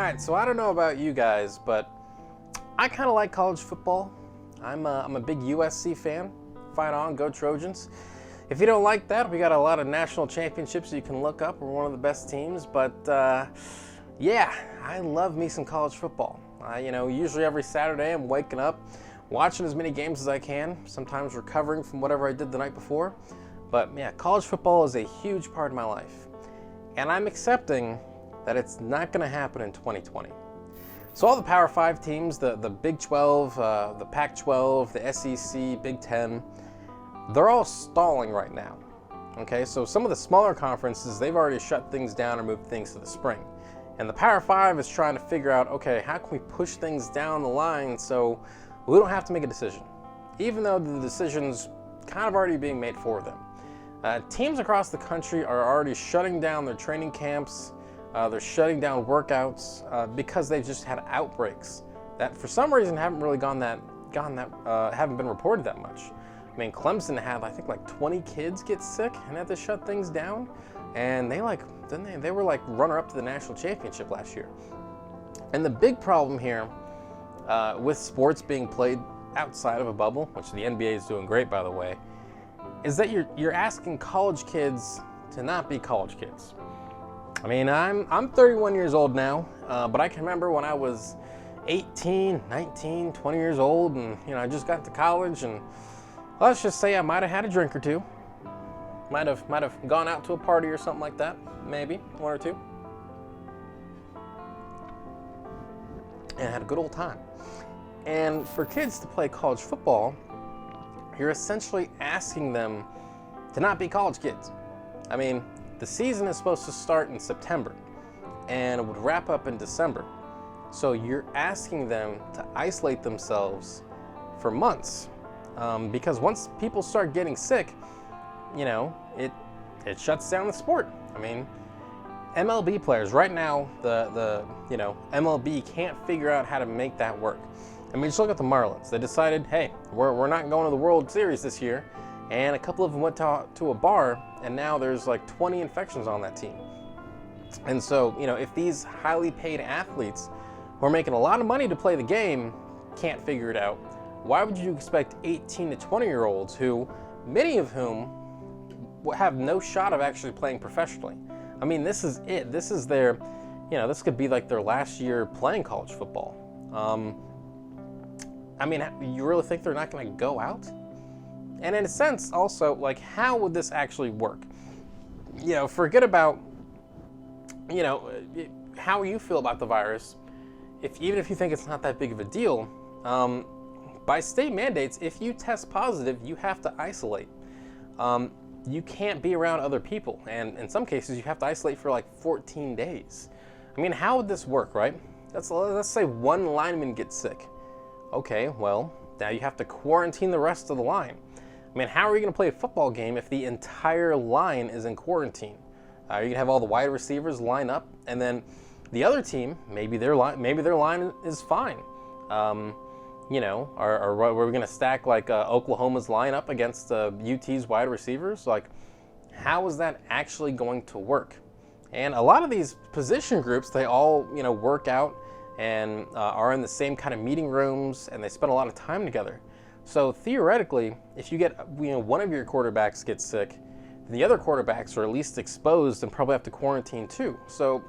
Alright, so I don't know about you guys, but I kind of like college football. I'm a big USC fan. Fight on, go Trojans. If you don't like that, we got a lot of national championships you can look up. We're one of the best teams, but yeah, I love me some college football. Usually every Saturday I'm waking up, watching as many games as I can, sometimes recovering from whatever I did the night before. But yeah, college football is a huge part of my life. And I'm accepting that it's not going to happen in 2020. So all the Power 5 teams, the Big 12, the Pac-12, the SEC, Big 10, they're all stalling right now. Okay, so some of the smaller conferences, they've already shut things down or moved things to the spring. And the Power 5 is trying to figure out, okay, how can we push things down the line so we don't have to make a decision, even though the decision's kind of already being made for them. Teams across the country are already shutting down their training camps. They're shutting down workouts because they've just had outbreaks that, for some reason, haven't really haven't been reported that much. I mean, Clemson had, I think, like 20 kids get sick and had to shut things down, and they were like runner-up to the national championship last year. And the big problem here with sports being played outside of a bubble, which the NBA is doing great, by the way, is that you're asking college kids to not be college kids. I mean, I'm 31 years old now, but I can remember when I was 18, 19, 20 years old, and I just got to college, and let's just say I might have had a drink or two, might have gone out to a party or something like that, maybe one or two, and had a good old time. And for kids to play college football, you're essentially asking them to not be college kids. I mean, the season is supposed to start in September and it would wrap up in December. So you're asking them to isolate themselves for months because once people start getting sick, it shuts down the sport. I mean, MLB players right now, the MLB can't figure out how to make that work. I mean, just look at the Marlins. They decided, hey, we're not going to the World Series this year. And a couple of them went to a bar, and now there's like 20 infections on that team. And so, if these highly paid athletes who are making a lot of money to play the game can't figure it out, why would you expect 18 to 20-year-olds who, many of whom have no shot of actually playing professionally? I mean, this is it. This is their, this could be like their last year playing college football. I mean, you really think they're not going to go out? And in a sense, also, like, how would this actually work? Forget about, how you feel about the virus. Even if you think it's not that big of a deal, by state mandates, if you test positive, you have to isolate. You can't be around other people. And in some cases, you have to isolate for like 14 days. I mean, how would this work, right? Let's say one lineman gets sick. Okay, well, now you have to quarantine the rest of the line. I mean, how are you going to play a football game if the entire line is in quarantine? You're going to have all the wide receivers line up, and then the other team, maybe their line is fine. Are we going to stack like Oklahoma's line up against UT's wide receivers? Like, how is that actually going to work? And a lot of these position groups, they all work out and are in the same kind of meeting rooms, and they spend a lot of time together. So theoretically, if you get one of your quarterbacks gets sick, the other quarterbacks are at least exposed and probably have to quarantine too. So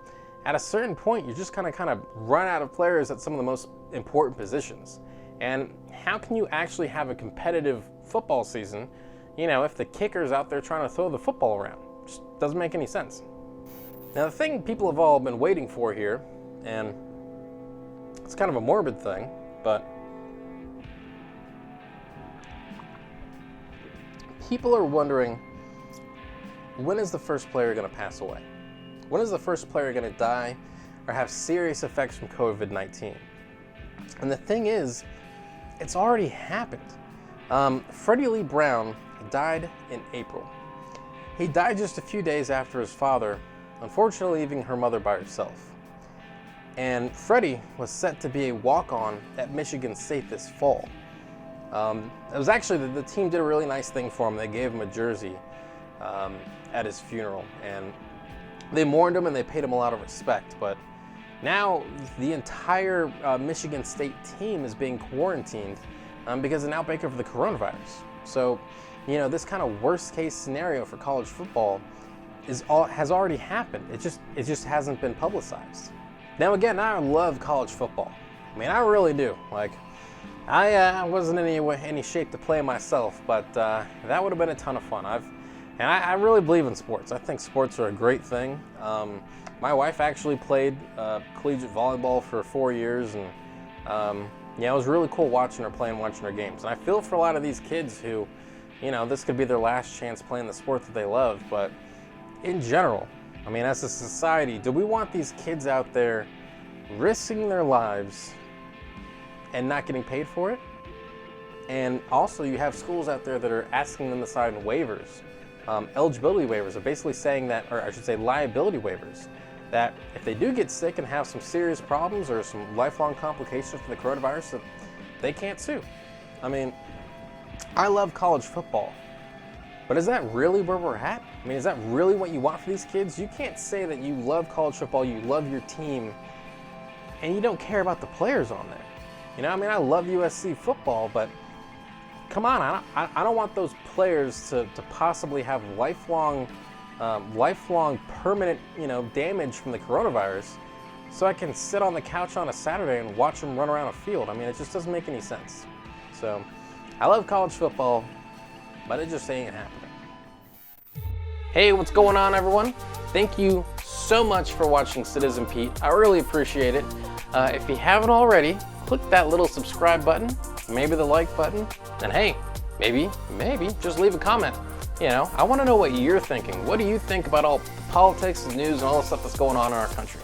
at a certain point, you're just kind of run out of players at some of the most important positions. And how can you actually have a competitive football season, if the kicker's out there trying to throw the football around? Just doesn't make any sense. Now, the thing people have all been waiting for here, and it's kind of a morbid thing, but people are wondering, when is the first player going to pass away? When is the first player going to die or have serious effects from COVID-19? And the thing is, it's already happened. Freddie Lee Brown died in April. He died just a few days after his father, unfortunately leaving her mother by herself. And Freddie was set to be a walk-on at Michigan State this fall. It was actually, the team did a really nice thing for him. They gave him a jersey at his funeral, and they mourned him and they paid him a lot of respect. But Now the entire Michigan State team is being quarantined because of an outbreak of the coronavirus. So, you know, this kind of worst case scenario for college football has already happened. It just hasn't been publicized. Now again, I love college football. I mean, I really do. Like, I wasn't in any shape to play myself, but that would have been a ton of fun. I really believe in sports. I think sports are a great thing. My wife actually played collegiate volleyball for 4 years, and yeah, it was really cool watching her games. And I feel for a lot of these kids who, you know, this could be their last chance playing the sport that they love. But in general, I mean, as a society, do we want these kids out there risking their lives and not getting paid for it? And also, you have schools out there that are asking them to sign waivers, eligibility waivers, are basically saying that, or I should say liability waivers, that if they do get sick and have some serious problems or some lifelong complications from the coronavirus, that they can't sue. I mean, I love college football, but is that really where we're at? I mean, is that really what you want for these kids? You can't say that you love college football, you love your team, and you don't care about the players on there. You know, I mean, I love USC football, but come on, I don't want those players to possibly have lifelong permanent, you know, damage from the coronavirus, so I can sit on the couch on a Saturday and watch them run around a field. I mean, it just doesn't make any sense. So, I love college football, but it just ain't happening. Hey, what's going on, everyone? Thank you so much for watching Citizen Pete. I really appreciate it. If you haven't already, click that little subscribe button, maybe the like button, and hey, maybe just leave a comment. You know, I want to know what you're thinking. What do you think about all the politics and news and all the stuff that's going on in our country?